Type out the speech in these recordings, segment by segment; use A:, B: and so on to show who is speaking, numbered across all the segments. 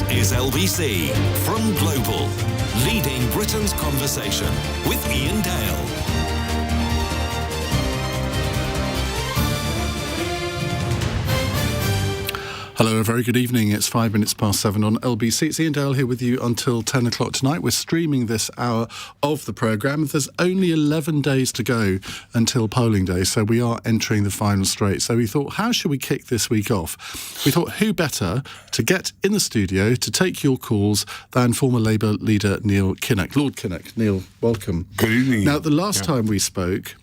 A: is LBC from Global, leading Britain's conversation with Iain Dale.
B: Hello, a very good evening. It's 7 on LBC. It's Iain Dale here with you until 10 o'clock tonight. We're streaming this hour of the programme. There's only 11 days to go until polling day, so we are entering the final straight. So we thought, how should we kick this week off? We thought, who better to get in the studio to take your calls than former Labour leader Neil Kinnock. Lord Kinnock, Neil, welcome.
C: Good evening.
B: Now, the last time we spoke,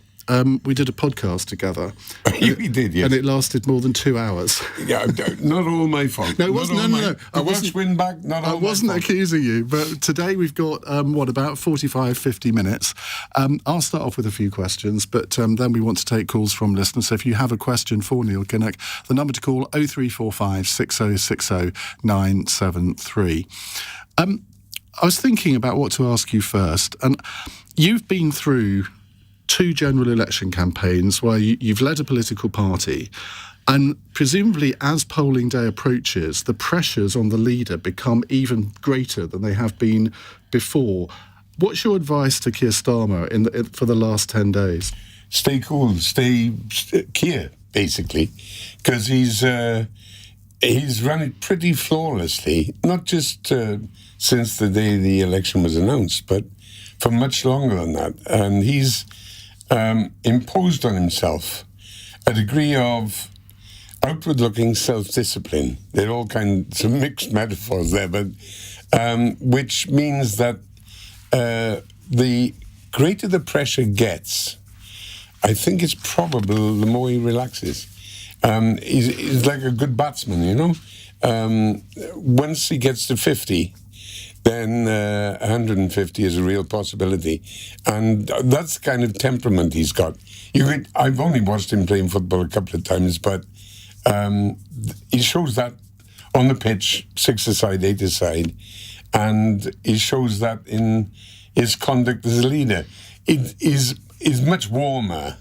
B: we did a podcast together.
C: We did, yes.
B: And it lasted more than 2 hours.
C: Yeah, not all my fault.
B: No, it wasn't. No.
C: I wasn't back.
B: I wasn't accusing you, but today we've got, about 45, 50 minutes. I'll start off with a few questions, but then we want to take calls from listeners. So if you have a question for Neil Kinnock, the number to call 0345 6060 973. I was thinking about what to ask you first, and you've been through 2 general election campaigns where you've led a political party, and presumably as polling day approaches, the pressures on the leader become even greater than they have been before. What's your advice to Keir Starmer for the last 10 days?
C: Stay cool, stay Keir, basically, because he's run it pretty flawlessly, not just since the day the election was announced, but for much longer than that. And he's imposed on himself a degree of outward-looking self-discipline. They're all kinds of mixed metaphors there, but which means that the greater the pressure gets, I think it's probable the more he relaxes. He's like a good batsman, you know? Once he gets to 50, then 150 is a real possibility. And that's the kind of temperament he's got. I've only watched him playing football a couple of times, but he shows that on the pitch, 6-a-side, 8-a-side, and he shows that in his conduct as a leader. It is much warmer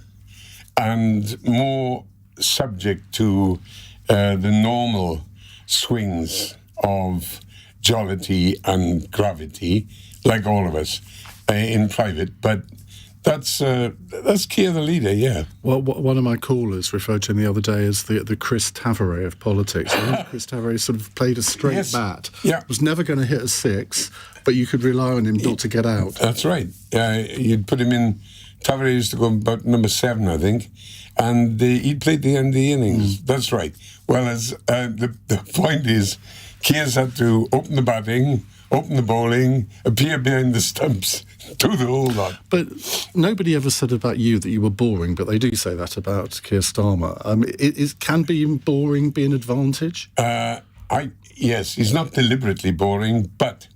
C: and more subject to the normal swings of jollity and gravity, like all of us in private, but that's Keir the leader, yeah. Well,
B: one of my callers referred to him the other day as the Chris Tavares of politics. Chris Tavares sort of played a straight bat, was never going to hit a 6, but you could rely on him not to get out.
C: That's right. You'd put him in. Tavares used to go about number 7, I think, and he played the end of the innings. That's right. Well, as the point is, Keir's had to open the batting, open the bowling, appear behind the stumps, do the whole lot.
B: But nobody ever said about you that you were boring, but they do say that about Keir Starmer. Can being boring be an advantage?
C: Yes, he's not deliberately boring, but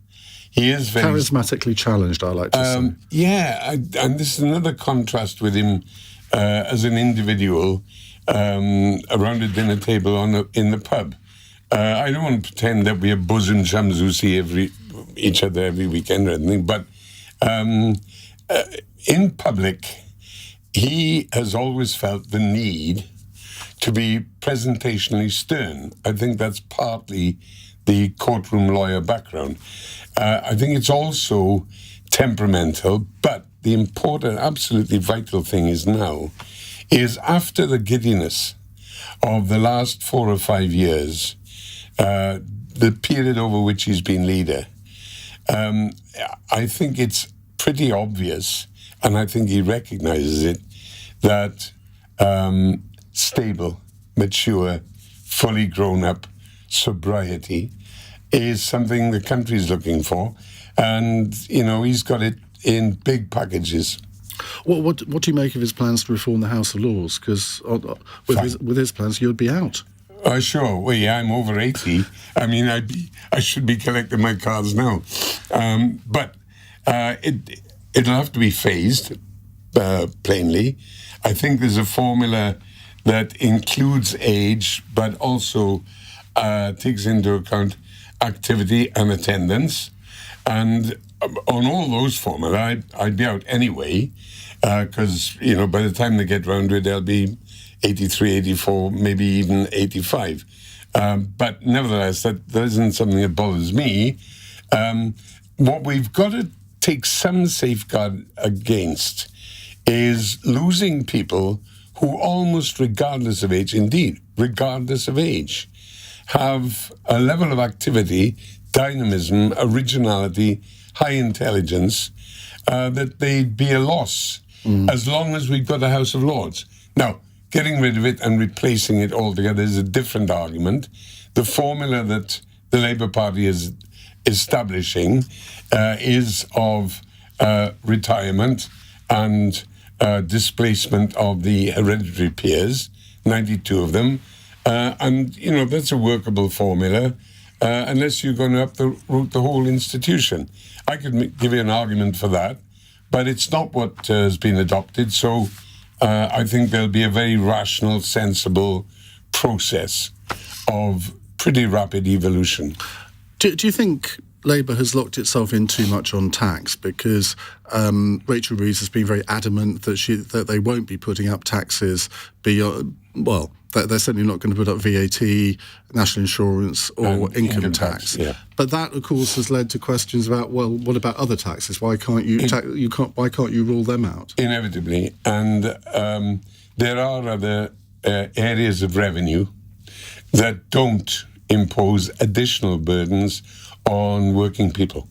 C: he is very
B: charismatically challenged, I like to say.
C: Yeah, and this is another contrast with him as an individual around a dinner table in the pub. I don't want to pretend that we are bosom chums who see each other every weekend or anything, but in public, he has always felt the need to be presentationally stern. I think that's partly the courtroom lawyer background. I think it's also temperamental, but the important, absolutely vital thing is after the giddiness of the last 4 or 5 years, the period over which he's been leader, I think it's pretty obvious, and I think he recognises it, that stable, mature, fully grown-up sobriety is something the country's looking for, and, he's got it in big packages.
B: What do you make of his plans to reform the House of Lords? Because with his plans, you'd be out.
C: Sure. Well, yeah, I'm over 80. I mean, I should be collecting my cards now. But it'll have to be phased, plainly. I think there's a formula that includes age, but also takes into account activity and attendance. And on all those formula, I'd be out anyway, because, by the time they get round to it, they'll be 83, 84, maybe even 85. But nevertheless, that isn't something that bothers me. What we've got to take some safeguard against is losing people who almost regardless of age, indeed, regardless of age, have a level of activity, dynamism, originality, high intelligence, that they'd be a loss as long as we've got a House of Lords. Now, getting rid of it and replacing it altogether is a different argument. The formula that the Labour Party is establishing is of retirement and displacement of the hereditary peers, 92 of them. And, that's a workable formula, unless you're going to uproot the whole institution. I could give you an argument for that, but it's not what has been adopted. So I think there'll be a very rational, sensible process of pretty rapid evolution.
B: Do you think Labour has locked itself in too much on tax? Because Rachel Reeves has been very adamant that they won't be putting up taxes beyond, well, they're certainly not going to put up VAT, national insurance, or income tax.
C: Yeah.
B: But that, of course, has led to questions about, well, what about other taxes? Why can't you why can't you rule them out?
C: Inevitably, and there are other areas of revenue that don't impose additional burdens on working people.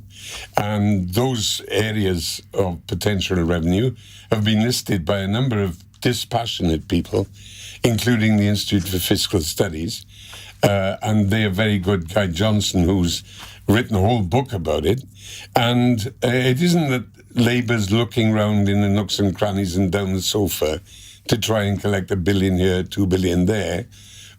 C: And those areas of potential revenue have been listed by a number of dispassionate people, including the Institute for Fiscal Studies, and they are very good. Guy Johnson, who's written a whole book about it. And it isn't that Labour's looking round in the nooks and crannies and down the sofa to try and collect $1 billion here, $2 billion there,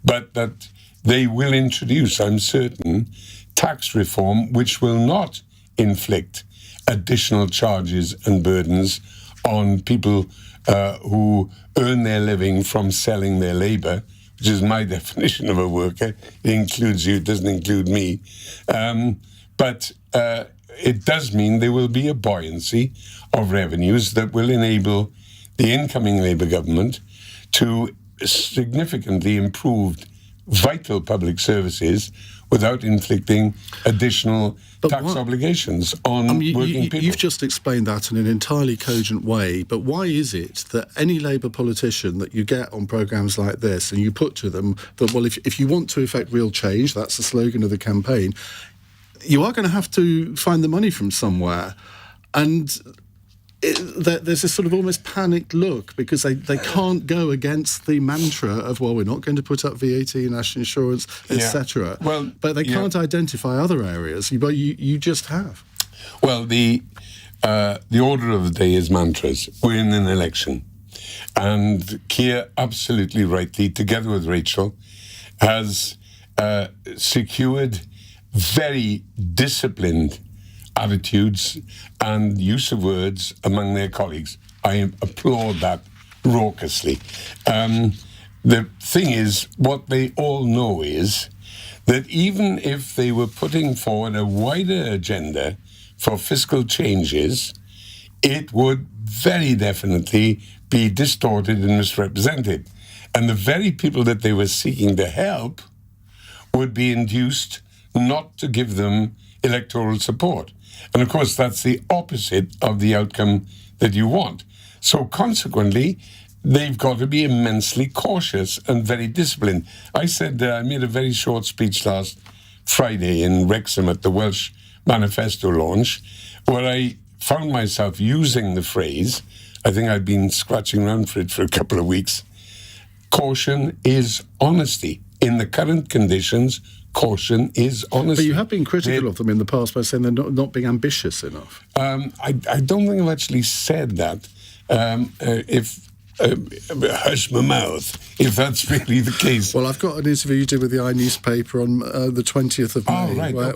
C: but that they will introduce, I'm certain, tax reform which will not inflict additional charges and burdens on people who earn their living from selling their labour, which is my definition of a worker. It includes you, it doesn't include me. But it does mean there will be a buoyancy of revenues that will enable the incoming Labour government to significantly improve vital public services without inflicting additional tax obligations on working people.
B: You've just explained that in an entirely cogent way, but why is it that any Labour politician that you get on programmes like this and you put to them that, well, if you want to effect real change, that's the slogan of the campaign, you are going to have to find the money from somewhere. And there's this sort of almost panicked look because they can't go against the mantra of, well, we're not going to put up VAT, national insurance, etc.
C: Well,
B: but they can't identify other areas. But you just have.
C: Well, the order of the day is mantras. We're in an election. And Keir, absolutely rightly, together with Rachel, has secured very disciplined attitudes and use of words among their colleagues. I applaud that raucously. The thing is, what they all know is that even if they were putting forward a wider agenda for fiscal changes, it would very definitely be distorted and misrepresented. And the very people that they were seeking to help would be induced not to give them electoral support. And of course, that's the opposite of the outcome that you want. So consequently, they've got to be immensely cautious and very disciplined. I said, I made a very short speech last Friday in Wrexham at the Welsh Manifesto launch, where I found myself using the phrase, I think I'd been scratching around for it for a couple of weeks, caution is honesty. In the current conditions, caution is honesty.
B: But you have been critical of them in the past by saying they're not being ambitious enough.
C: I don't think I've actually said that. Hush my mouth, if that's really the case.
B: Well, I've got an interview you did with the newspaper on the 20th of May, where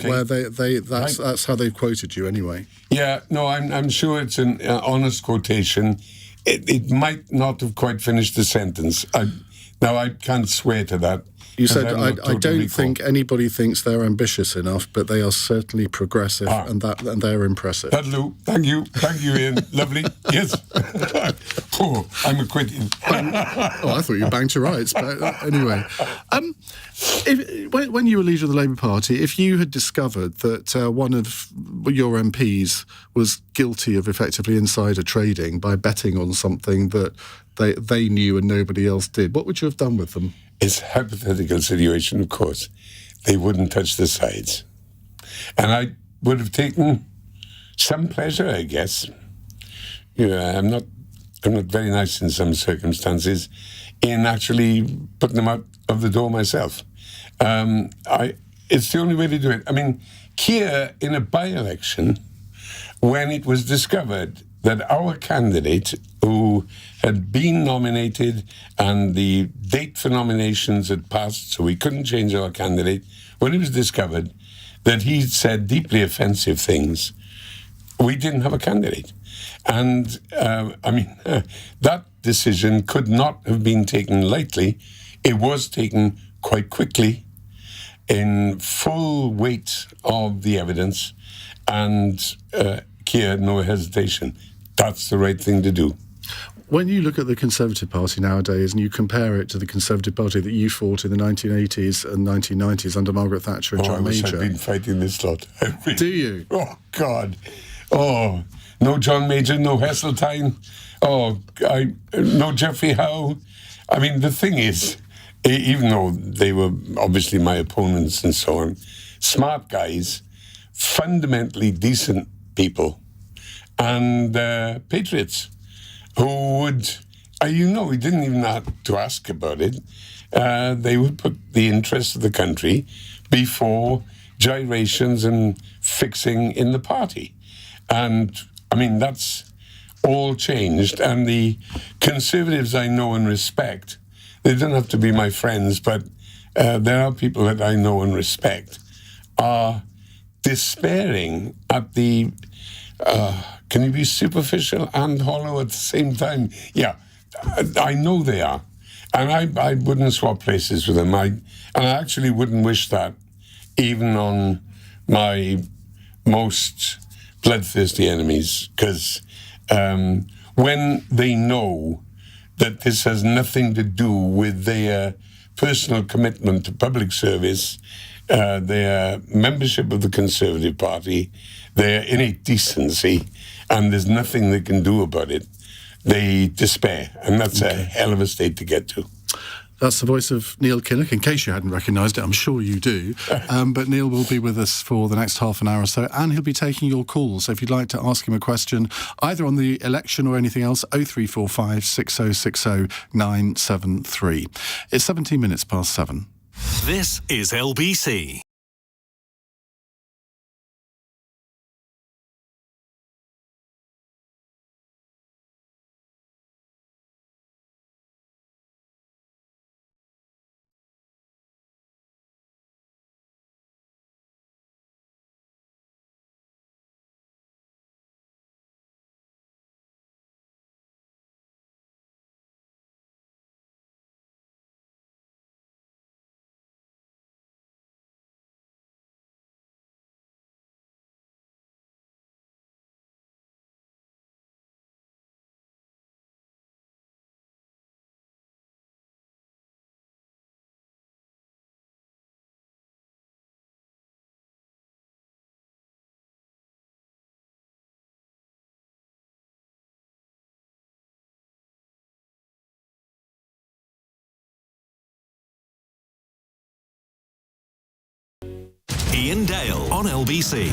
B: that's how they quoted you anyway.
C: Yeah, no, I'm sure it's an honest quotation. It might not have quite finished the sentence. Now, I can't swear to that.
B: You
C: 'Cause
B: said,
C: I'm
B: I
C: not total
B: don't
C: recall.
B: think anybody thinks they're ambitious enough, but they are certainly progressive, and they're impressive.
C: That'll do. Thank you, Ian. Lovely. Yes. Oh, I'm acquitted.
B: Oh, I thought you banged to rights, but anyway. When you were leader of the Labour Party, if you had discovered that one of your MPs was guilty of effectively insider trading by betting on something that they knew and nobody else did, what would you have done with them?
C: It's a hypothetical situation, of course. They wouldn't touch the sides. And I would have taken some pleasure, I guess. I'm not very nice in some circumstances in actually putting them out of the door myself. It's the only way to do it. I mean, Keir, in a by-election, when it was discovered that our candidate, who had been nominated and the date for nominations had passed, so we couldn't change our candidate, when it was discovered that he'd said deeply offensive things, we didn't have a candidate. And, that decision could not have been taken lightly. It was taken quite quickly, in full weight of the evidence, and Keir had no hesitation. That's the right thing to do.
B: When you look at the Conservative Party nowadays and you compare it to the Conservative Party that you fought in the 1980s and 1990s under Margaret Thatcher and John Major...
C: I've been fighting this lot.
B: Do you?
C: Oh, God. Oh, no John Major, no Heseltine. No Geoffrey Howe. I mean, the thing is, even though they were obviously my opponents and so on, smart guys, fundamentally decent people, and patriots who would, we didn't even have to ask about it. They would put the interests of the country before gyrations and fixing in the party. And, that's all changed. And the Conservatives I know and respect, they don't have to be my friends, but there are people that I know and respect, are despairing at the... can you be superficial and hollow at the same time? Yeah, I know they are. And I wouldn't swap places with them. And I actually wouldn't wish that even on my most bloodthirsty enemies, because when they know that this has nothing to do with their personal commitment to public service, their membership of the Conservative Party, their innate decency, and there's nothing they can do about it, they despair. And that's a hell of a state to get to.
B: That's the voice of Neil Kinnock. In case you hadn't recognised it, I'm sure you do. But Neil will be with us for the next half an hour or so, and he'll be taking your calls. So if you'd like to ask him a question, either on the election or anything else, 0345 6060 973. It's 17 minutes past 7.
A: This is LBC. Iain Dale on LBC.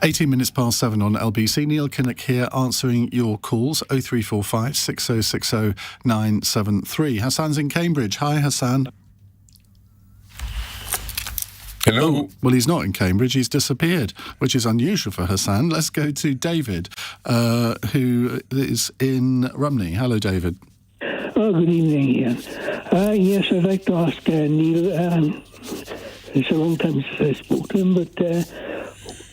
B: 18 minutes past 7 on LBC. Neil Kinnock here answering your calls, 0345 6060 973. Hassan's in Cambridge. Hi, Hassan.
C: Hello.
B: Oh, well, he's not in Cambridge. He's disappeared, which is unusual for Hassan. Let's go to David, who is in Rumney. Hello, David.
D: Oh, good evening, Ian. Yes, I'd like to ask Neil, it's a long time since I spoke to him, but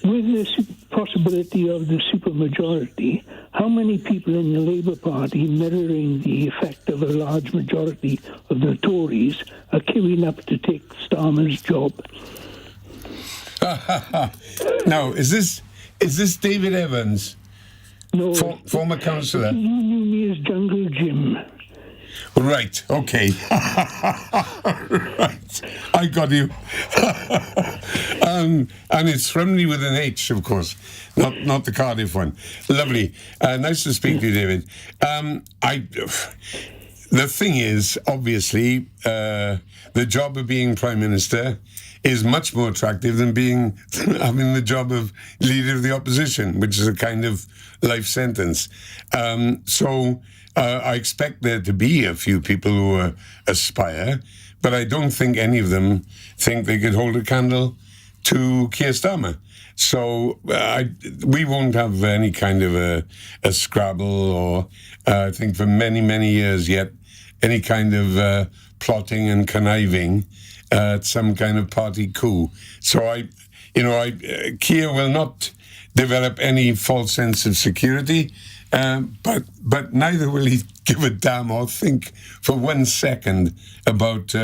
D: with the possibility of the supermajority, how many people in the Labour Party, mirroring the effect of a large majority of the Tories, are queuing up to take Starmer's job?
C: Now, is this David Evans?
D: No,
C: Former councillor?
D: You knew me as Jungle Jim.
C: Right, okay. Right, I got you. And it's Frimley with an H, of course, not the Cardiff one. Lovely. Nice to speak to you, David. The thing is, obviously, the job of being Prime Minister is much more attractive than having the job of Leader of the Opposition, which is a kind of life sentence. So I expect there to be a few people who aspire, but I don't think any of them think they could hold a candle to Keir Starmer. So we won't have any kind of a scrabble or, I think for many, many years yet, any kind of plotting and conniving at some kind of party coup. So Keir will not develop any false sense of security, but neither will he give a damn or think for 1 second about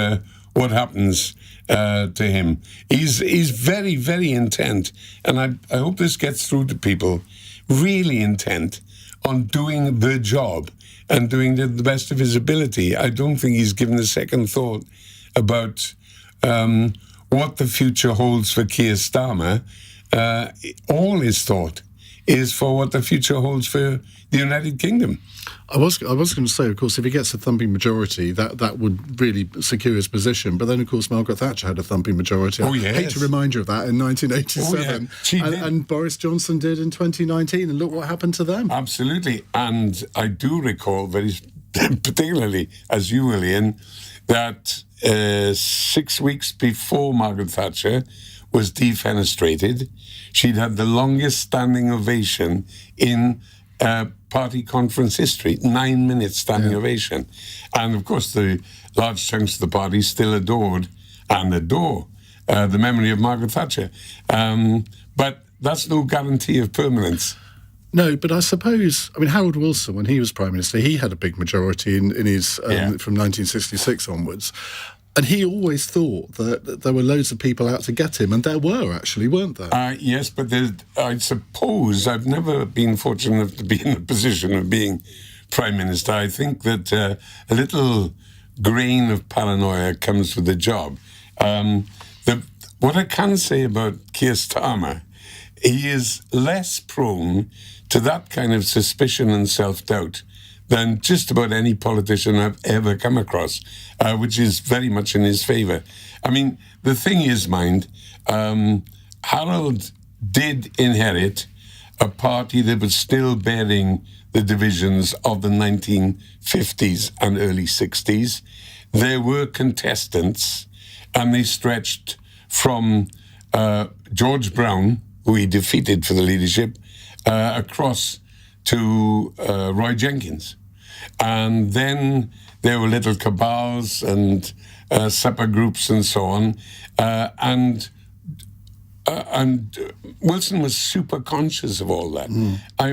C: what happens to him. He's very, very intent, and I hope this gets through to people, really intent on doing the job and doing it to the best of his ability. I don't think he's given a second thought about what the future holds for Keir Starmer. All his thought is for what the future holds for the United Kingdom.
B: I was going to say, of course, if he gets a thumping majority, that would really secure his position. But then, of course, Margaret Thatcher had a thumping majority.
C: Oh, yes.
B: I hate to remind you of that in 1987.
C: Oh, yeah.
B: And Boris Johnson did in 2019. And look what happened to them.
C: Absolutely. And I do recall very particularly, as you will, Ian, that 6 weeks before Margaret Thatcher was defenestrated, she'd had the longest standing ovation in party conference history, 9 minutes standing ovation. And of course, the large chunks of the party still adored and adore the memory of Margaret Thatcher. But that's no guarantee of permanence.
B: No, but I suppose, Harold Wilson, when he was Prime Minister, he had a big majority in his from 1966 onwards. And he always thought that there were loads of people out to get him, and there were actually, weren't there?
C: Yes, but I suppose I've never been fortunate enough to be in the position of being Prime Minister. I think that a little grain of paranoia comes with the job. What I can say about Keir Starmer, he is less prone to that kind of suspicion and self-doubt than just about any politician I've ever come across, which is very much in his favour. The thing is, mind, Harold did inherit a party that was still bearing the divisions of the 1950s and early 60s. There were contestants, and they stretched from George Brown, who he defeated for the leadership, across to Roy Jenkins. And then there were little cabals and supper groups and so on. And Wilson was super conscious of all that. I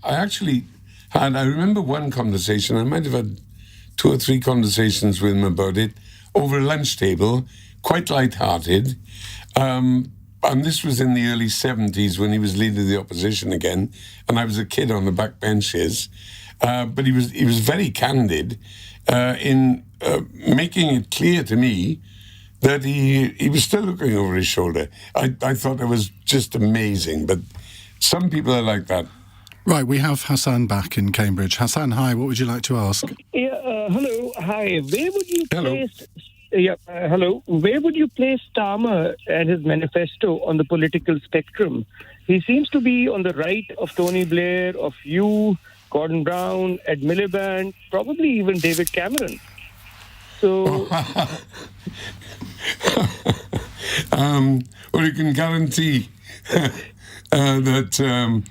C: actually had, I remember one conversation, I might have had 2 or 3 conversations with him about it, over a lunch table, quite light-hearted. And this was in the early 70s when he was leader of the opposition again, and I was a kid on the back benches. But he was very candid in making it clear to me that he was still looking over his shoulder. I thought it was just amazing, but some people are like that.
B: Right, we have Hassan back in Cambridge. Hassan, hi, what would you like to ask?
E: Hello, hi. Where would you
C: Hello.
E: place... hello. Where would you place Starmer and his manifesto on the political spectrum? He seems to be on the right of Tony Blair, of you, Gordon Brown, Ed Miliband, probably even David Cameron. So...
C: well, you can guarantee that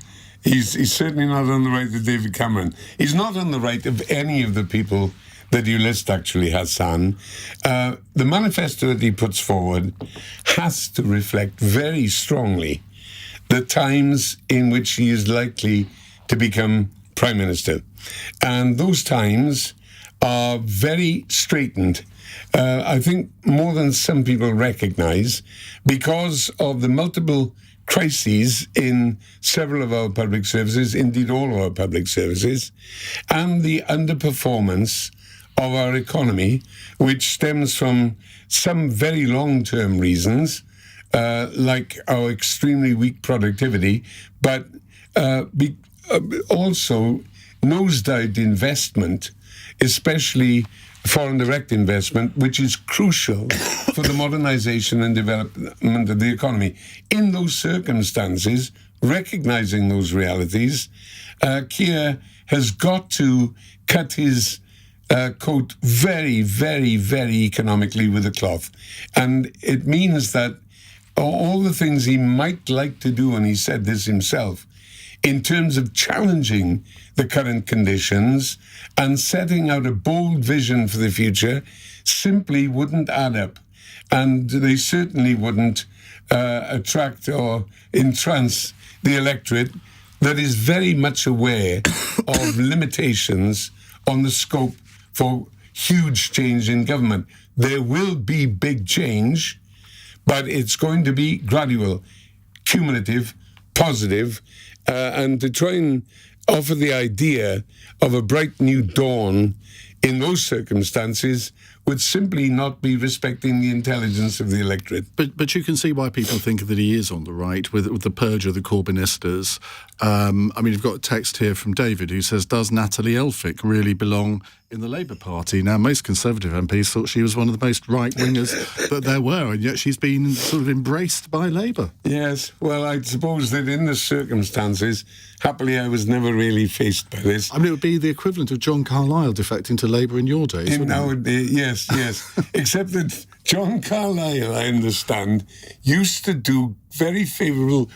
C: he's certainly not on the right of David Cameron. He's not on the right of any of the people that you list, actually, Hassan. The manifesto that he puts forward has to reflect very strongly the times in which he is likely to become Prime Minister. And those times are very straitened. I think more than some people recognise, because of the multiple crises in several of our public services, indeed all of our public services, and the underperformance of our economy, which stems from some very long-term reasons, like our extremely weak productivity, but also nosedived investment, especially foreign direct investment, which is crucial for the modernization and development of the economy. In those circumstances, recognizing those realities, Keir has got to cut his coat very, very, very economically with a cloth. And it means that all the things he might like to do, and he said this himself, in terms of challenging the current conditions and setting out a bold vision for the future, simply wouldn't add up. And they certainly wouldn't attract or entrance the electorate that is very much aware of limitations on the scope for huge change in government. There will be big change, but it's going to be gradual, cumulative, positive, and to try and offer the idea of a bright new dawn in those circumstances would simply not be respecting the intelligence of the electorate.
B: But you can see why people think that he is on the right with the purge of the Corbynistas. You've got a text here from David who says, does Natalie Elphicke really belong in the Labour Party? Now, most Conservative MPs thought she was one of the most right-wingers that there were, and yet she's been sort of embraced by Labour.
C: Yes, well, I suppose that in the circumstances, happily I was never really faced by this.
B: I mean, it would be the equivalent of John Carlyle defecting to Labour in your days, wouldn't it?
C: Yes. Except that John Carlyle, I understand, used to do very favourable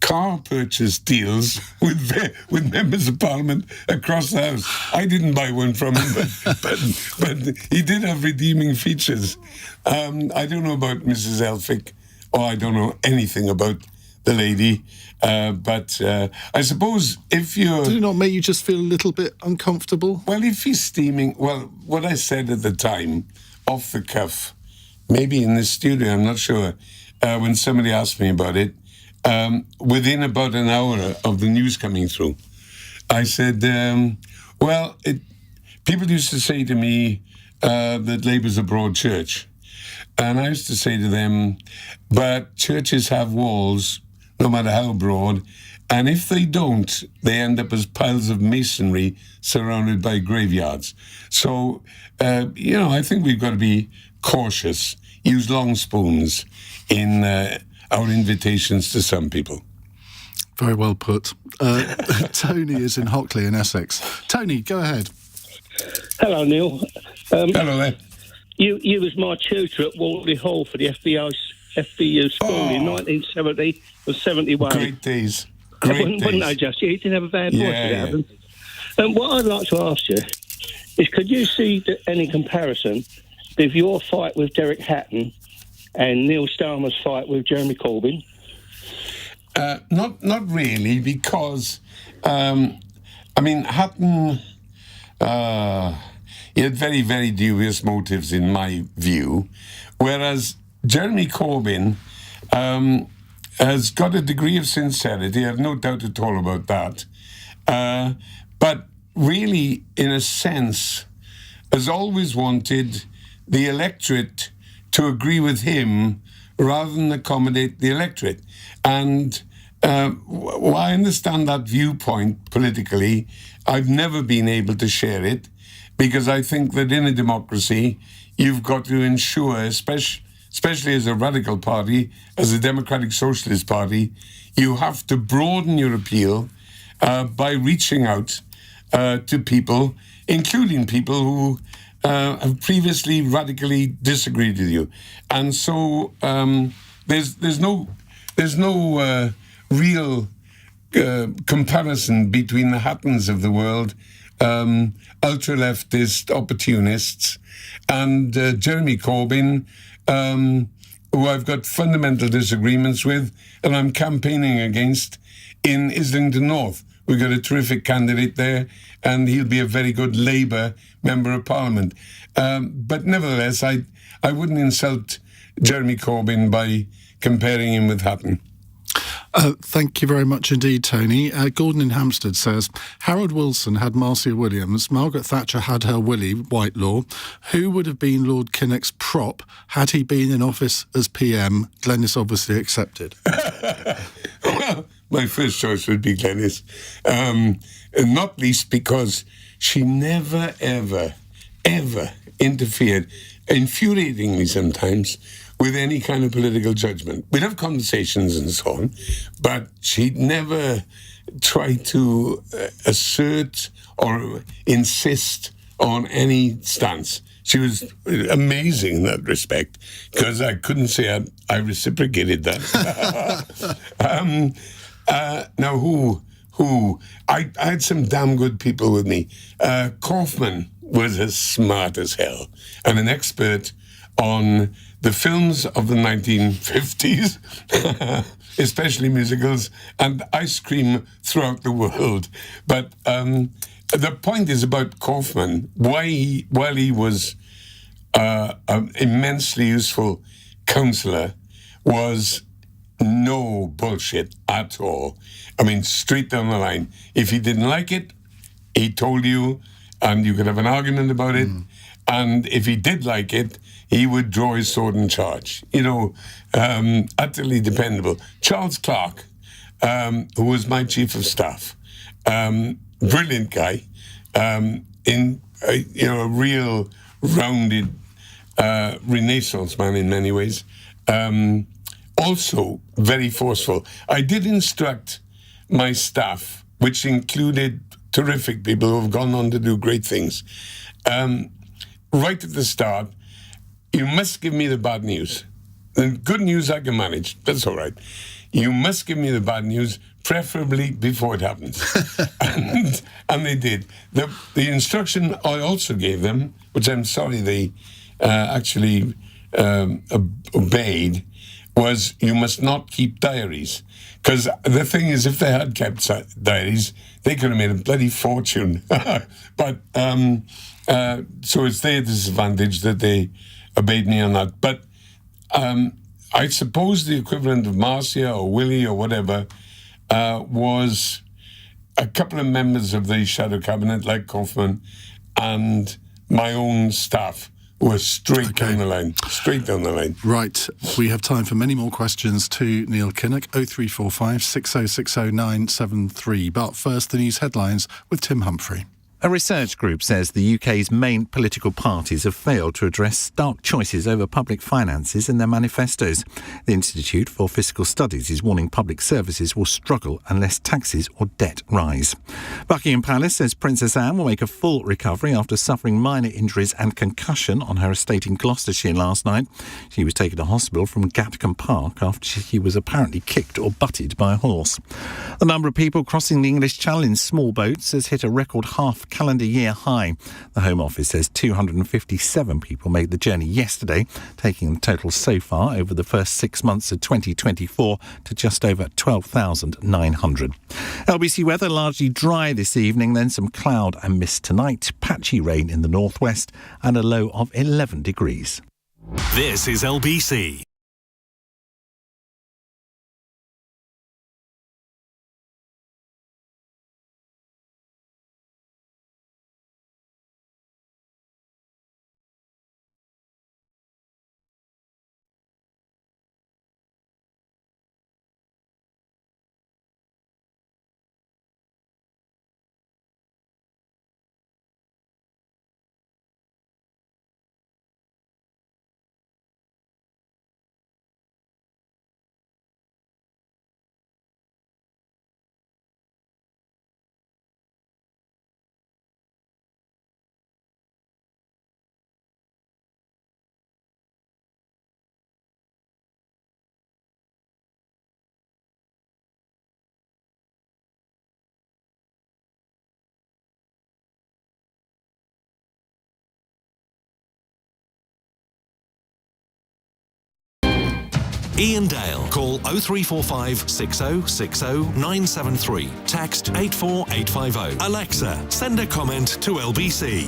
C: car purchase deals with members of Parliament across the House. I didn't buy one from him, but he did have redeeming features. I don't know about Mrs. Elphicke, or I don't know anything about the lady, but I suppose if you're...
B: Did it not make you just feel a little bit uncomfortable?
C: Well, if he's steaming... Well, what I said at the time, off the cuff, maybe in the studio, I'm not sure, when somebody asked me about it, within about an hour of the news coming through, I said, people used to say to me that Labour's a broad church. And I used to say to them, but churches have walls, no matter how broad, and if they don't, they end up as piles of masonry surrounded by graveyards. So, I think we've got to be cautious, use long spoons in our invitations to some people.
B: Very well put. Tony is in Hockley in Essex. Tony, go ahead.
F: Hello, Neil.
C: Hello there.
F: You was my tutor at Wortley Hall for the FBU school in 1970 and 71.
C: Great days.
F: Wouldn't they just? You didn't have a bad voice to have. And what I'd like to ask you is, could you see any comparison with your fight with Derek Hatton and Neil Starmer's fight with Jeremy Corbyn?
C: Not really, because Hatton he had very, very dubious motives in my view, whereas Jeremy Corbyn has got a degree of sincerity. I have no doubt at all about that. But really, in a sense, has always wanted the electorate to agree with him rather than accommodate the electorate. And while I understand that viewpoint politically, I've never been able to share it, because I think that in a democracy, you've got to ensure, especially as a radical party, as a democratic socialist party, you have to broaden your appeal by reaching out to people, including people who have previously radically disagreed with you. And so there's no real comparison between the Hattons of the world, ultra-leftist opportunists, and Jeremy Corbyn, who I've got fundamental disagreements with and I'm campaigning against in Islington North. We've got a terrific candidate there, and he'll be a very good Labour Member of Parliament. But nevertheless, I wouldn't insult Jeremy Corbyn by comparing him with Hatton.
B: Thank you very much indeed, Tony. Gordon in Hampstead says, Harold Wilson had Marcia Williams, Margaret Thatcher had her Willie Whitelaw. Who would have been Lord Kinnock's prop had he been in office as PM? Glenys obviously accepted.
C: Well, my first choice would be Glenys. Not least because she never, ever, ever interfered, infuriatingly sometimes, with any kind of political judgment. We'd have conversations and so on, but she'd never try to assert or insist on any stance. She was amazing in that respect, because I couldn't say I reciprocated that. Now, who? I had some damn good people with me. Kaufman was as smart as hell and an expert on the films of the 1950s, especially musicals, and ice cream throughout the world. But the point is about Kaufman, while he was an immensely useful counsellor, was no bullshit at all. I mean, straight down the line. If he didn't like it, he told you, and you could have an argument about it. And if he did like it, he would draw his sword and charge. Utterly dependable. Charles Clarke, who was my chief of staff, brilliant guy, a real rounded Renaissance man in many ways. Also very forceful. I did instruct my staff, which included terrific people who have gone on to do great things. Right at the start, you must give me the bad news. The good news I can manage. That's all right. You must give me the bad news, preferably before it happens. and they did. The instruction I also gave them, which I'm sorry they actually obeyed, was you must not keep diaries. Because the thing is, if they had kept diaries, they could have made a bloody fortune. But so it's their disadvantage that they obeyed me on that. But I suppose the equivalent of Marcia or Willie or whatever was a couple of members of the shadow cabinet, like Kaufman, and my own staff, who were straight down the line.
B: Right. We have time for many more questions to Neil Kinnock. 0345 6060973. But first, the news headlines with Tim Humphrey.
G: A research group says the UK's main political parties have failed to address stark choices over public finances in their manifestos. The Institute for Fiscal Studies is warning public services will struggle unless taxes or debt rise. Buckingham Palace says Princess Anne will make a full recovery after suffering minor injuries and concussion on her estate in Gloucestershire last night. She was taken to hospital from Gatcombe Park after she was apparently kicked or butted by a horse. The number of people crossing the English Channel in small boats has hit a record calendar year high. The Home Office says 257 people made the journey yesterday, taking the total so far over the first 6 months of 2024 to just over 12,900. LBC weather largely dry this evening, then some cloud and mist tonight, patchy rain in the northwest and a low of 11 degrees.
A: This is LBC. Iain Dale. Call 0345 6060 973. Text 84850. Alexa, send a comment to LBC.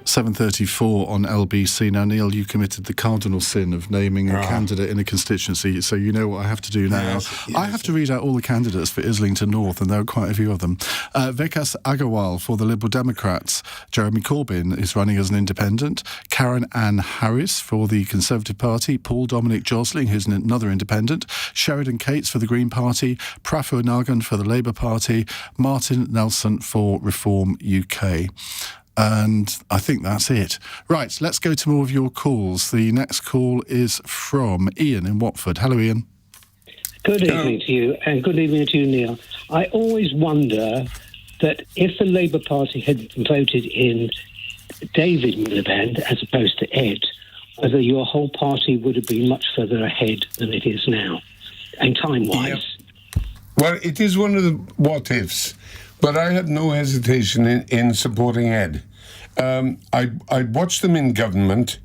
B: 7:34 on LBC. Now, Neil, you committed the cardinal sin of naming a candidate in a constituency, so you know what I have to do now.
C: Yes.
B: I have to read out all the candidates for Islington North, and there are quite a few of them. Vikas Agarwal for the Liberal Democrats. Jeremy Corbyn is running as an independent. Karen Ann Harris for the Conservative Party. Paul Dominic Josling, who's another independent. Sheridan Cates for the Green Party. Praful Nagan for the Labour Party. Martin Nelson for Reform UK. And I think that's it. Right, let's go to more of your calls. The next call is from Ian in Watford. Hello, Ian.
F: Good evening to you, and good evening to you, Neil. I always wonder that if the Labour Party had voted in David Miliband as opposed to Ed, whether your whole party would have been much further ahead than it is now, and time-wise.
C: Yep. Well, it is one of the what-ifs, but I had no hesitation in supporting Ed. I watched them in government,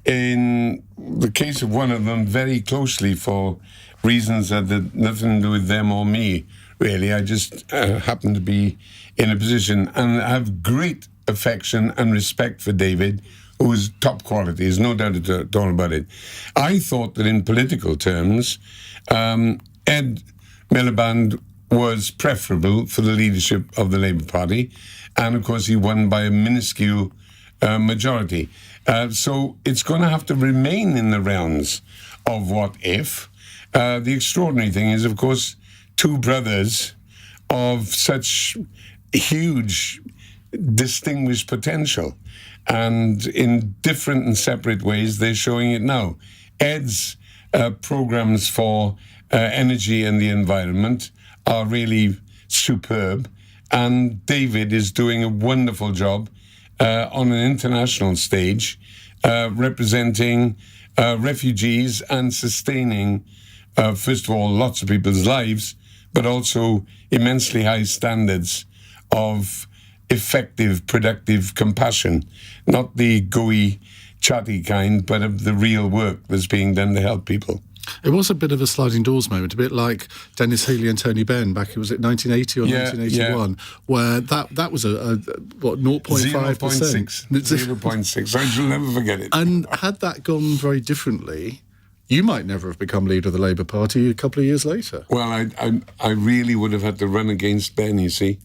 C: in the case of one of them, very closely for reasons that had nothing to do with them or me, really. I just happened to be in a position, and I have great affection and respect for David, who is top quality. There's no doubt at all about it. I thought that in political terms, Ed Miliband was preferable for the leadership of the Labour Party, and of course he won by a minuscule majority. So it's going to have to remain in the realms of what if. The extraordinary thing is, of course, two brothers of such huge, distinguished potential, and in different and separate ways they're showing it now. Ed's programs for energy and the environment are really superb, and David is doing a wonderful job on an international stage, representing refugees and sustaining, first of all, lots of people's lives, but also immensely high standards of effective, productive compassion, not the gooey, chatty kind, but of the real work that's being done to help people.
B: It was a bit of a sliding doors moment, a bit like Dennis Healey and Tony Benn back, was it 1980 or 1981, where that was a 0.5%?
C: 0.6. I shall never forget it.
B: And had that gone very differently, you might never have become leader of the Labour Party a couple of years later.
C: Well, I really would have had to run against Ben, you see,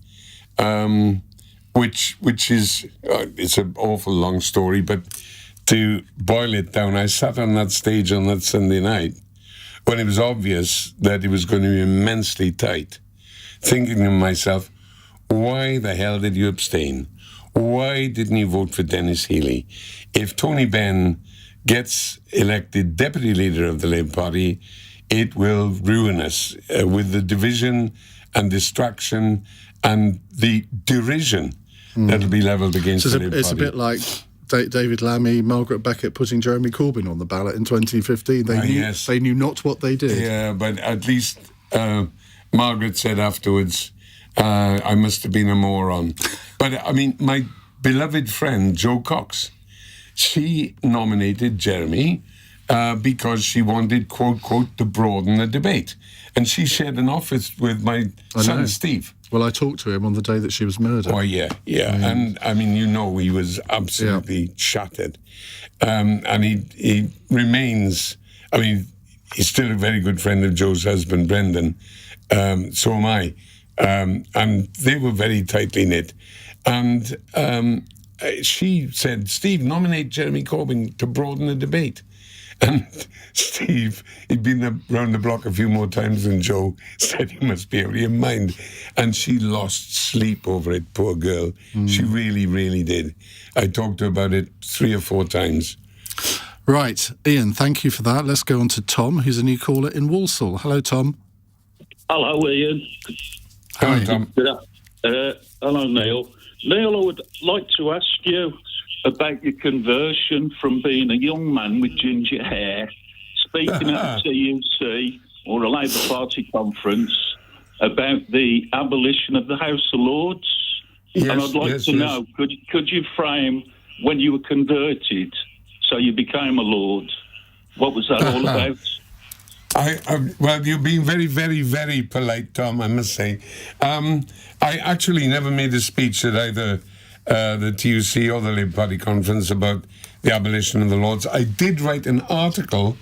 C: which is, it's an awful long story, but to boil it down, I sat on that stage on that Sunday night when it was obvious that it was going to be immensely tight, thinking to myself, why the hell did you abstain? Why didn't you vote for Dennis Healey? If Tony Benn gets elected deputy leader of the Labour Party, it will ruin us with the division and distraction and the derision that'll be levelled against the Labour Party.
B: It's a bit like David Lammy, Margaret Beckett putting Jeremy Corbyn on the ballot in 2015. They knew not what they did.
C: Yeah, but at least Margaret said afterwards, I must have been a moron. But, I mean, my beloved friend, Jo Cox, she nominated Jeremy because she wanted, quote, quote, to broaden the debate. And she shared an office with my son, Steve.
B: Well, I talked to him on the day that she was murdered.
C: Oh, yeah. And, I mean, he was absolutely shattered. And he remains, I mean, he's still a very good friend of Joe's husband, Brendan. So am I. And they were very tightly knit. And she said, Steve, nominate Jeremy Corbyn to broaden the debate. And Steve, he'd been around the block a few more times than Joe, said he must be out of your mind. And she lost sleep over it, poor girl. She really, really did. I talked to her about it 3 or 4 times.
B: Right, Ian, thank you for that. Let's go on to Tom, who's a new caller in Walsall. Hello, Tom.
H: Hello, Ian.
C: Hello, Tom.
H: Hello, Neil. Neil, I would like to ask you about your conversion from being a young man with ginger hair, speaking at a TUC or a Labour Party conference about the abolition of the House of Lords.
C: Yes,
H: and I'd like to know, could you frame when you were converted so you became a Lord? What was that all about?
C: Well, you've been very, very, very polite, Tom, I must say. I actually never made a speech at either the TUC or the Labour Party conference about the abolition of the Lords. I did write an article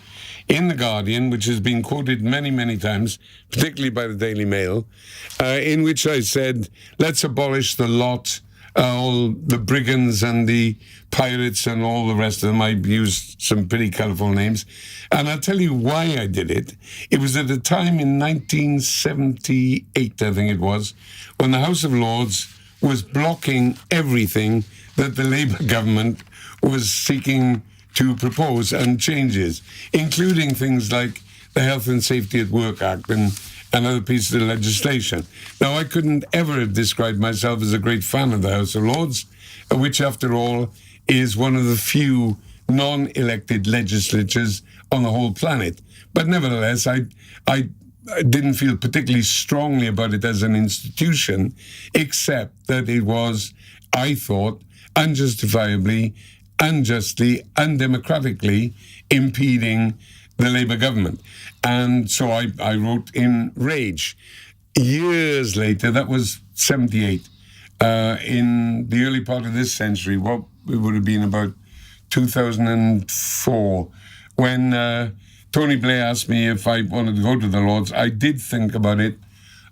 C: in The Guardian, which has been quoted many, many times, particularly by the Daily Mail, in which I said, let's abolish the lot, all the brigands and the pirates and all the rest of them. I used some pretty colourful names. And I'll tell you why I did it. It was at a time in 1978, I think it was, when the House of Lords was blocking everything that the Labour government was seeking to propose and changes, including things like the Health and Safety at Work Act and other pieces of legislation. Now, I couldn't ever have described myself as a great fan of the House of Lords, which, after all, is one of the few non-elected legislatures on the whole planet. But nevertheless, I didn't feel particularly strongly about it as an institution, except that it was, I thought, unjustifiably, unjustly, undemocratically impeding the Labour government. And so I wrote in rage. Years later, that was 78, in the early part of this century, what it would have been about 2004, when Tony Blair asked me if I wanted to go to the Lords. I did think about it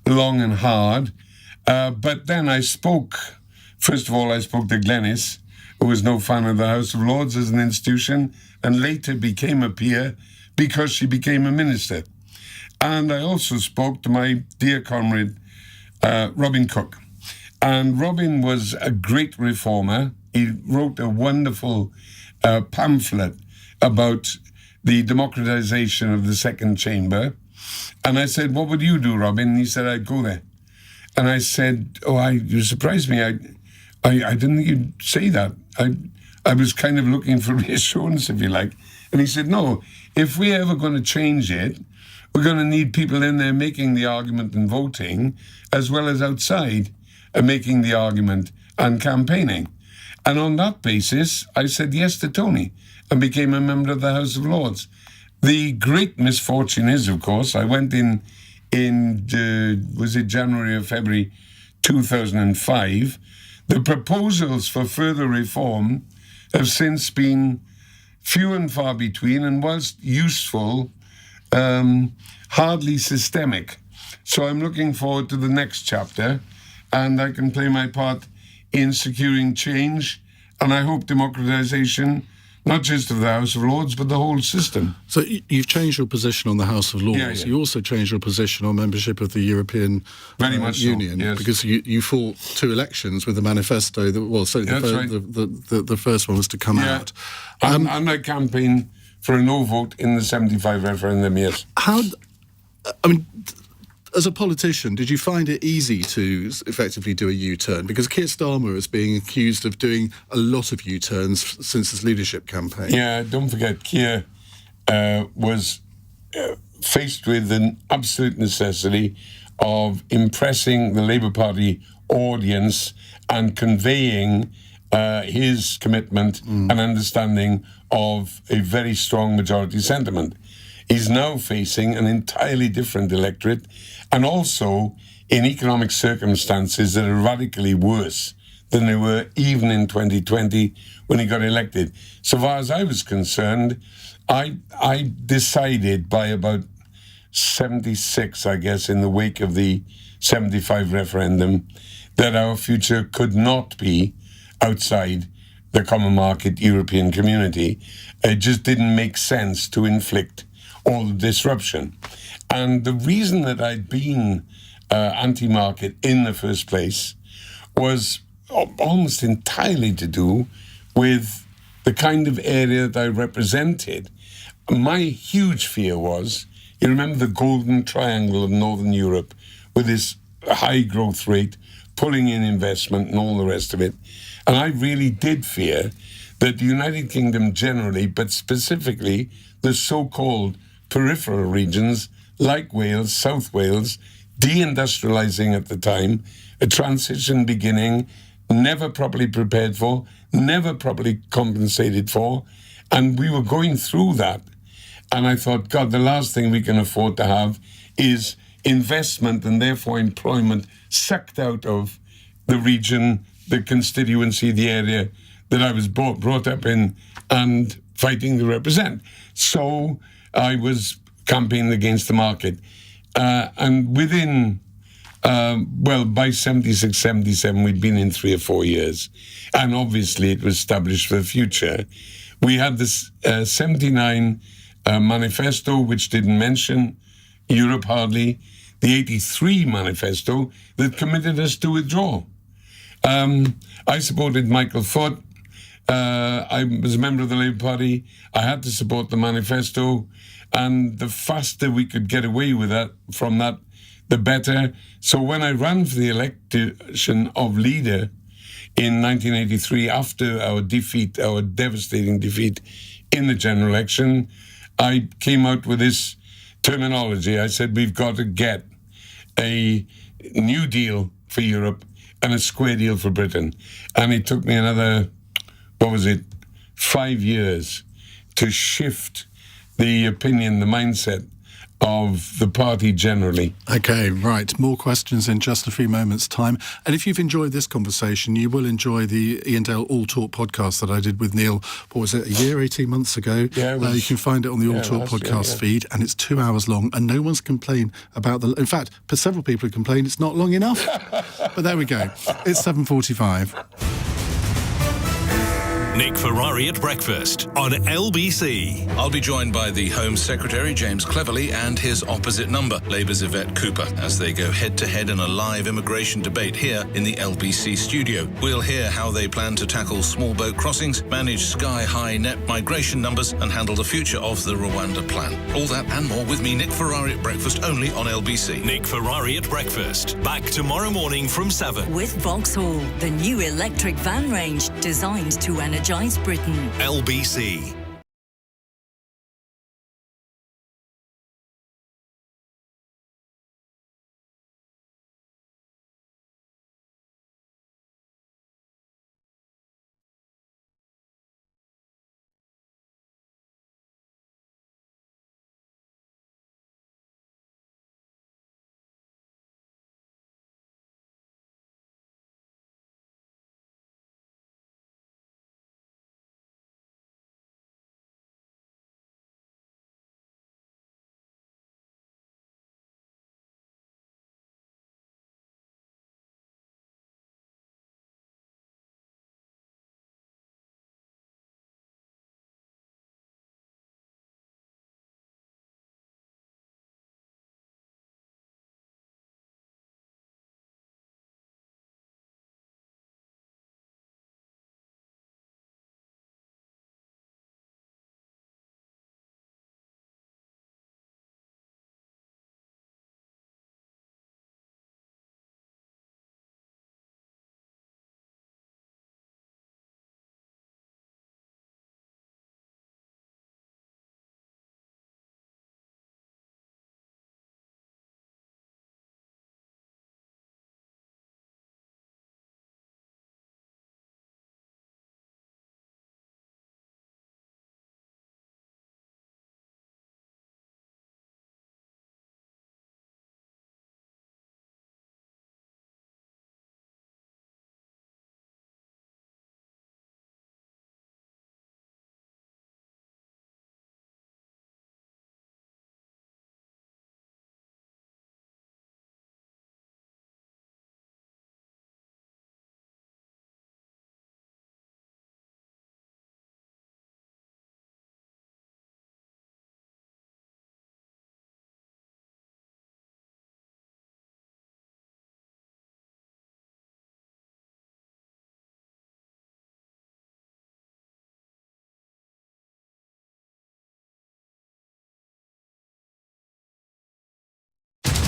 C: long and hard, but then I spoke, first of all, I spoke to Glenys, who was no fan of the House of Lords as an institution, and later became a peer because she became a minister. And I also spoke to my dear comrade, Robin Cook. And Robin was a great reformer. He wrote a wonderful pamphlet about the democratization of the second chamber. And I said, what would you do, Robin? And he said, I'd go there. And I said, you surprised me. I didn't think you'd say that. I was kind of looking for reassurance, if you like. And he said, no, if we're ever going to change it, we're going to need people in there making the argument and voting, as well as outside making the argument and campaigning. And on that basis, I said yes to Tony and became a member of the House of Lords. The great misfortune is, of course, I went in was it January or February 2005. The proposals for further reform have since been few and far between, and whilst useful, hardly systemic. So I'm looking forward to the next chapter, and I can play my part in securing change, and I hope democratisation, not just of the House of Lords, but the whole system.
B: So you've changed your position on the House of Lords.
C: Yeah.
B: You also changed your position on membership of the European
C: Very much
B: Union,
C: so, yes.
B: because you fought two elections with a manifesto that, well, so the first one was to come out.
C: And I campaigned for a no vote in the 75 referendum, yes.
B: As a politician, did you find it easy to effectively do a U-turn? Because Keir Starmer is being accused of doing a lot of U-turns since his leadership campaign.
C: Yeah, don't forget, Keir was faced with an absolute necessity of impressing the Labour Party audience and conveying his commitment and understanding of a very strong majority sentiment. He's now facing an entirely different electorate, and also in economic circumstances that are radically worse than they were even in 2020 when he got elected. So far as I was concerned, I decided by about 76, I guess, in the wake of the 75 referendum, that our future could not be outside the common market European community. It just didn't make sense to inflict all the disruption. And the reason that I'd been anti-market in the first place was almost entirely to do with the kind of area that I represented. My huge fear was, you remember the golden triangle of Northern Europe with this high growth rate, pulling in investment and all the rest of it. And I really did fear that the United Kingdom generally, but specifically the so-called peripheral regions like Wales, South Wales, deindustrializing at the time, a transition beginning, never properly prepared for, never properly compensated for, and we were going through that. And I thought, God, the last thing we can afford to have is investment and therefore employment sucked out of the region, the constituency, the area that I was brought up in and fighting to represent. So I was campaigning against the market. And within, by 76, 77, we'd been in 3 or 4 years. And obviously it was established for the future. We had this 79 manifesto, which didn't mention Europe hardly. The 83 manifesto that committed us to withdraw. I supported Michael Foot. I was a member of the Labour Party. I had to support the manifesto. And the faster we could get away with that, from that, the better. So when I ran for the election of leader in 1983, after our defeat, our devastating defeat in the general election, I came out with this terminology. I said, we've got to get a new deal for Europe and a square deal for Britain. And it took me another, 5 years to shift the opinion, the mindset of the party generally.
B: Okay, right. More questions in just a few moments' time. And if you've enjoyed this conversation, you will enjoy the Iain Dale All Talk podcast that I did with Neil, what was it, a year, 18 months ago?
C: Yeah,
B: you can find it on the All Talk podcast feed, and it's 2 hours long, and no one's complained about the... In fact, several people have complained it's not long enough. But there we go. It's 7:45.
A: Nick Ferrari at breakfast on LBC.
I: I'll be joined by the Home Secretary, James Cleverly, and his opposite number, Labour's Yvette Cooper, as they go head-to-head in a live immigration debate here in the LBC studio. We'll hear how they plan to tackle small boat crossings, manage sky-high net migration numbers, and handle the future of the Rwanda plan. All that and more with me, Nick Ferrari at breakfast, only on LBC.
A: Nick Ferrari at breakfast. Back tomorrow morning from 7.
J: With Vauxhall, the new electric van range designed to energise Britain.
A: LBC.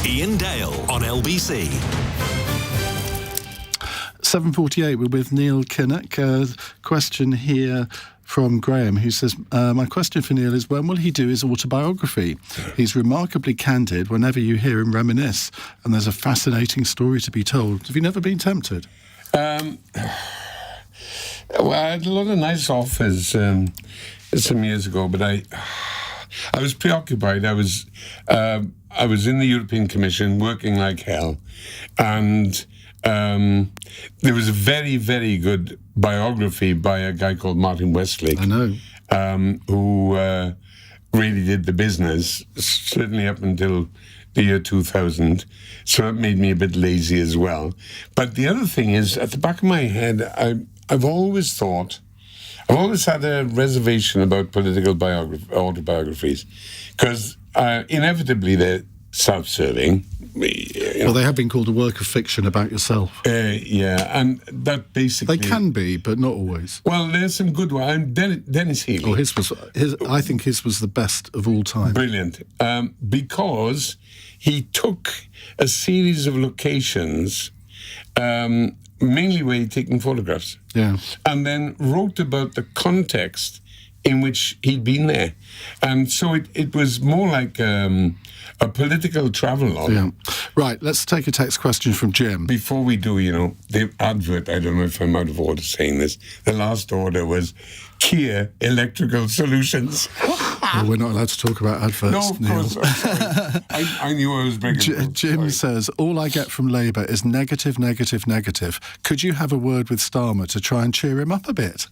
A: Iain Dale on LBC.
B: 7:48, we're with Neil Kinnock. Question here from Graham, who says, my question for Neil is, when will he do his autobiography? He's remarkably candid whenever you hear him reminisce, and there's a fascinating story to be told. Have you never been tempted?
C: Well, I had a lot of nice offers some years ago, but I was preoccupied. I was in the European Commission working like hell, and there was a very, very good biography by a guy called Martin Westlake.
B: I know.
C: Who really did the business, certainly up until the year 2000. So it made me a bit lazy as well. But the other thing is, at the back of my head, I've always had a reservation about political autobiographies, because inevitably they're self-serving.
B: Well, they have been called a work of fiction about yourself.
C: Yeah, and that basically...
B: They can be, but not always.
C: Well, there's some good ones. Dennis Healy.
B: I think his was the best of all time.
C: Brilliant. Because he took a series of locations, mainly where he'd taken photographs.
B: Yeah.
C: And then wrote about the context in which he'd been there. And so it was more like a political travelogue.
B: Yeah. Right, let's take a text question from Jim.
C: Before we do, the advert, I don't know if I'm out of order saying this, the last order was Keir Electrical Solutions.
B: Well, we're not allowed to talk about adverts,
C: No, of
B: Neil.
C: course. I'm sorry. I knew I was breaking
B: Jim says, all I get from Labour is negative, negative, negative. Could you have a word with Starmer to try and cheer him up a bit?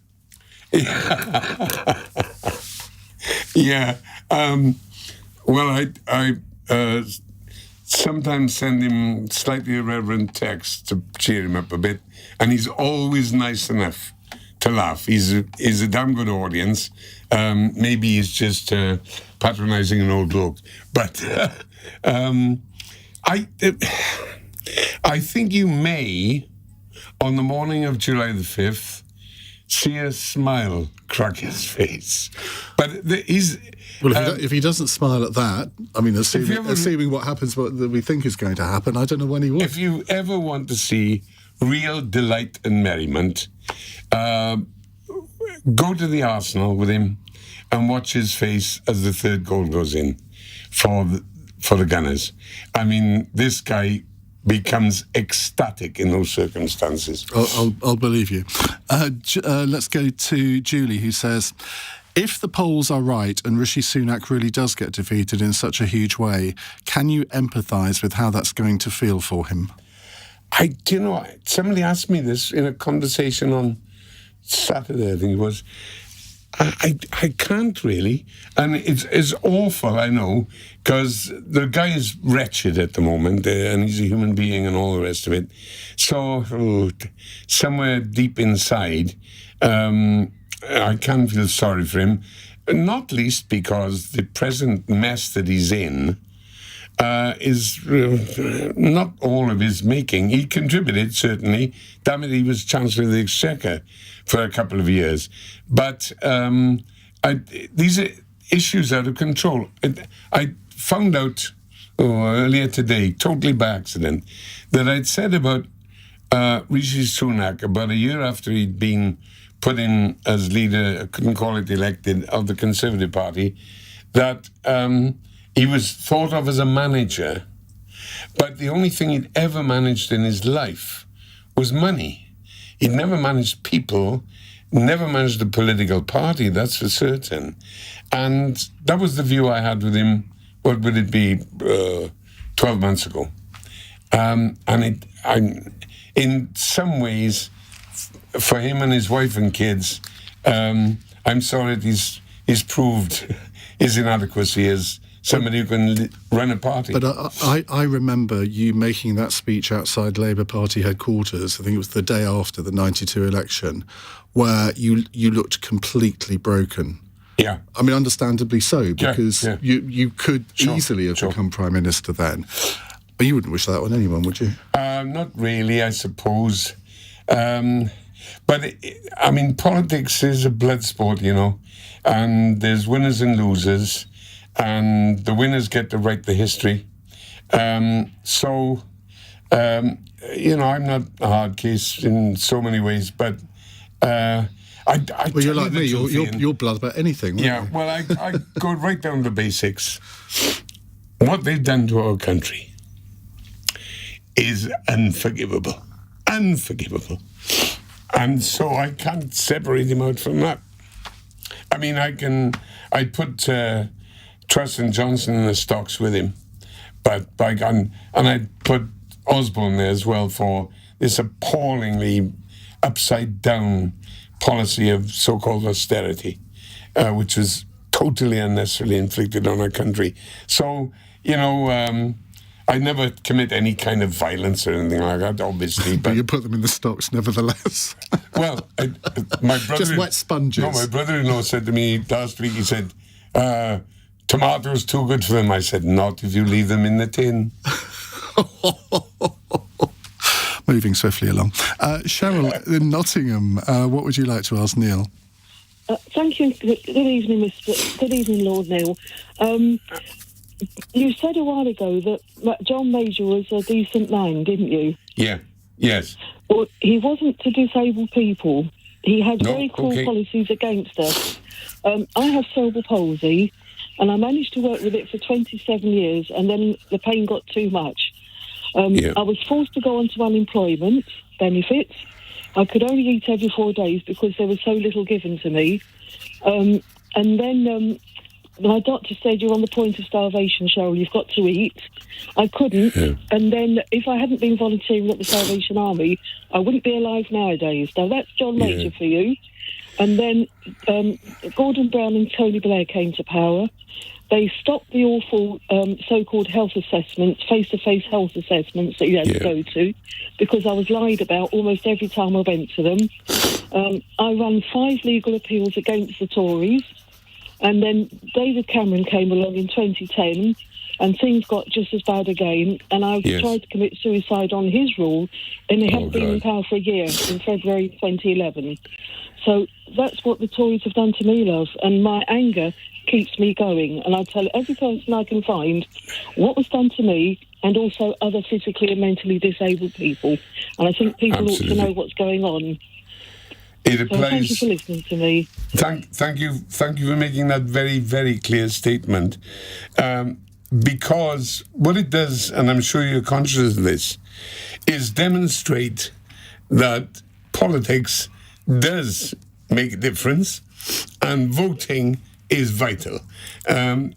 C: Yeah. Well, I sometimes send him slightly irreverent texts to cheer him up a bit, and he's always nice enough to laugh. He's a damn good audience. Maybe he's just patronising an old bloke, but I think you may, on the morning of July the 5th, see a smile crack his face. But
B: if he doesn't smile at that, I mean, assuming what happens, what we think is going to happen, I don't know when he will.
C: If you ever want to see real delight and merriment, go to the Arsenal with him and watch his face as the third goal goes in for the Gunners. I mean, this guy becomes ecstatic in those circumstances.
B: I'll believe you. Let's go to Julie, who says, if the polls are right and Rishi Sunak really does get defeated in such a huge way, can you empathise with how that's going to feel for him?
C: Somebody asked me this in a conversation on Saturday, I think it was. I can't really, and it's awful, I know, because the guy is wretched at the moment, and he's a human being and all the rest of it. So somewhere deep inside, I can feel sorry for him, not least because the present mess that he's in is not all of his making. He contributed, certainly. Damn it, he was Chancellor of the Exchequer for a couple of years. But these are issues out of control. I found out earlier today, totally by accident, that I'd said about Rishi Sunak about a year after he'd been put in as leader, I couldn't call it elected, of the Conservative Party, that he was thought of as a manager, but the only thing he'd ever managed in his life was money. He'd never managed people, never managed a political party, that's for certain. And that was the view I had with him, what would it be, 12 months ago. In some ways, for him and his wife and kids, I'm sorry that he's proved his inadequacy as somebody who can run a party.
B: But I remember you making that speech outside Labour Party headquarters, I think it was the day after the 92 election, where you looked completely broken.
C: Yeah.
B: I mean, understandably so, because you could easily have become Prime Minister then. But you wouldn't wish that on anyone, would you?
C: Not really, I suppose. But, I mean, politics is a blood sport, and there's winners and losers, and the winners get to write the history. I'm not a hard case in so many ways, but well,
B: you're like me. You're blood about anything.
C: Yeah, well, I go right down to the basics. What they've done to our country is unforgivable. Unforgivable. And so I can't separate him out from that. I mean, I'd put Truss and Johnson in the stocks with him. But by God, and I'd put Osborne there as well for this appallingly upside-down policy of so-called austerity, which was totally unnecessarily inflicted on our country. So, I never commit any kind of violence or anything like that, obviously. But
B: you put them in the stocks, nevertheless.
C: Well, my brother...
B: Just wet sponges.
C: No, my brother-in-law said to me last week, he said, tomatoes too good for them. I said, not if you leave them in the tin.
B: Moving swiftly along. Cheryl, in Nottingham, what would you like to ask Neil?
K: Thank you. Good evening, Good evening, Lord Neil. You said a while ago that John Major was a decent man, didn't you?
C: Yeah. Yes.
K: Well, he wasn't to disabled people. He had very cruel policies against us. I have cerebral palsy, and I managed to work with it for 27 years, and then the pain got too much. I was forced to go on to unemployment benefits. I could only eat every 4 days because there was so little given to me. And then my doctor said, you're on the point of starvation, Cheryl, you've got to eat. I couldn't. Yeah. And then if I hadn't been volunteering at the Salvation Army, I wouldn't be alive nowadays. Now, that's John Major for you. And then Gordon Brown and Tony Blair came to power. They stopped the awful so-called health assessments, face-to-face health assessments that you had to go to, because I was lied about almost every time I went to them. I ran 5 legal appeals against the Tories, and then David Cameron came along in 2010, and things got just as bad again, and I tried to commit suicide on his rule, and they haven't been in power for a year, in February 2011. So that's what the Tories have done to me, love, and my anger keeps me going, and I tell every person I can find what was done to me, and also other physically and mentally disabled people. And I think people ought to know what's going on.
C: It applies.
K: So thank you for listening to me.
C: Thank you for making that very, very clear statement. Because what it does, and I'm sure you're conscious of this, is demonstrate that politics does make a difference, and voting is vital.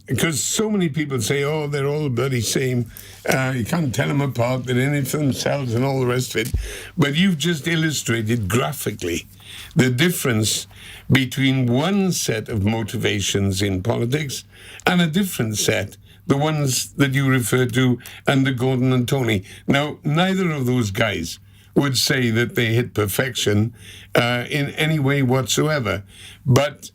C: Because so many people say, oh, they're all the bloody same. You can't tell them apart. They're in it for themselves and all the rest of it. But you've just illustrated graphically the difference between one set of motivations in politics and a different set, the ones that you refer to under Gordon and Tony. Now, neither of those guys would say that they hit perfection in any way whatsoever. But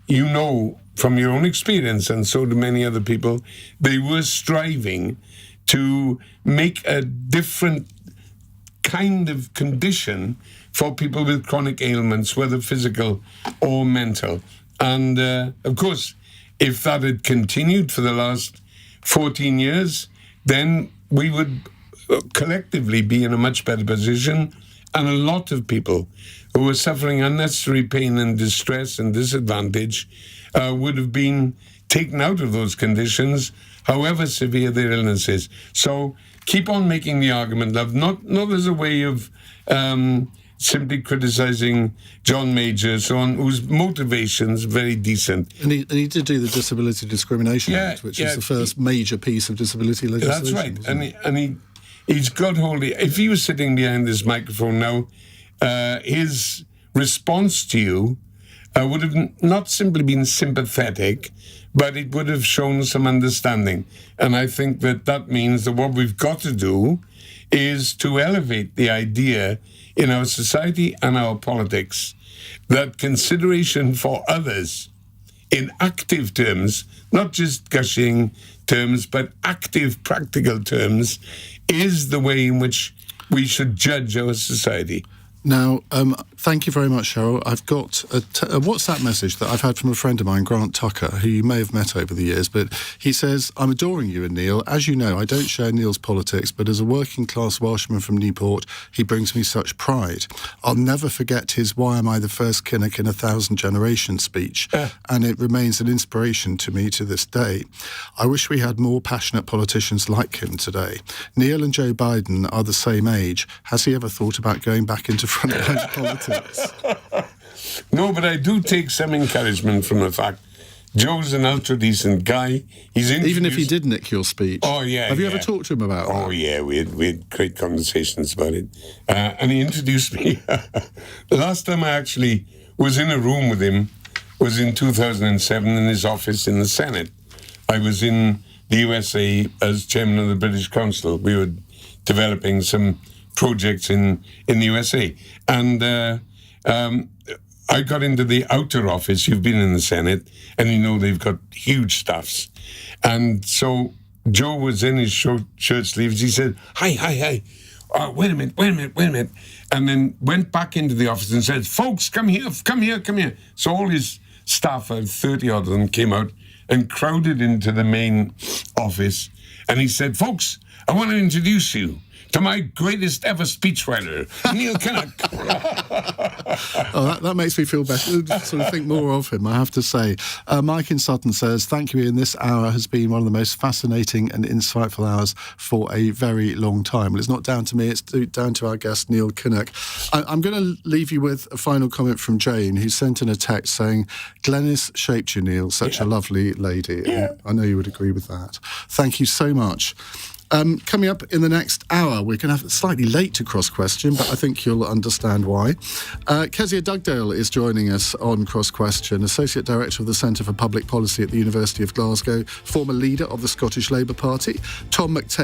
C: you know from your own experience, and so do many other people, they were striving to make a different kind of condition for people with chronic ailments, whether physical or mental. And of course, if that had continued for the last 14 years, then we would collectively be in a much better position, and a lot of people who were suffering unnecessary pain and distress and disadvantage would have been taken out of those conditions, however severe their illness is. So keep on making the argument, love, not as a way of simply criticising John Major, so on, whose motivations very decent.
B: And he did do the Disability Discrimination Act, which is the first major piece of disability legislation.
C: That's right, and he's got hold of... If he was sitting behind this microphone now, his response to you would have not simply been sympathetic, but it would have shown some understanding. And I think that means that what we've got to do is to elevate the idea in our society and our politics that consideration for others in active terms, not just gushing terms, but active, practical terms, is the way in which we should judge our society.
B: Now, thank you very much, Cheryl. I've got a WhatsApp message that I've had from a friend of mine, Grant Tucker, who you may have met over the years, but he says, I'm adoring you and Neil. As you know, I don't share Neil's politics, but as a working-class Welshman from Newport, he brings me such pride. I'll never forget his Why Am I the First Kinnock in 1,000 Generations speech, and it remains an inspiration to me to this day. I wish we had more passionate politicians like him today. Neil and Joe Biden are the same age. Has he ever thought about going back into frontline politics?
C: No, but I do take some encouragement from the fact Joe's an ultra-decent guy.
B: Even if he did nick your speech.
C: Oh, yeah.
B: Have you ever talked to him about that?
C: Oh, yeah. We had great conversations about it. And he introduced me. The last time I actually was in a room with him was in 2007 in his office in the Senate. I was in the USA as chairman of the British Council. We were developing some projects in the USA. And I got into the outer office. You've been in the Senate, and you know they've got huge staffs. And so Joe was in his shirt sleeves. He said, hi. Wait a minute. And then went back into the office and said, folks, come here. So all his staff, 30 odd of them, came out and crowded into the main office. And he said, folks, I want to introduce you to my greatest ever speechwriter, Neil Kinnock.
B: That makes me feel better, sort of think more of him, I have to say. Mike in Sutton says, thank you, Ian. This hour has been one of the most fascinating and insightful hours for a very long time. Well, it's not down to me, it's down to our guest, Neil Kinnock. I'm going to leave you with a final comment from Jane, who sent in a text saying, Glenys shaped you, Neil, such a lovely lady.
C: Yeah.
B: I know you would agree with that. Thank you so much. Coming up in the next hour, we're going to have slightly late to Cross Question, but I think you'll understand why. Kezia Dugdale is joining us on Cross Question, Associate Director of the Centre for Public Policy at the University of Glasgow, former leader of the Scottish Labour Party. Tom McTague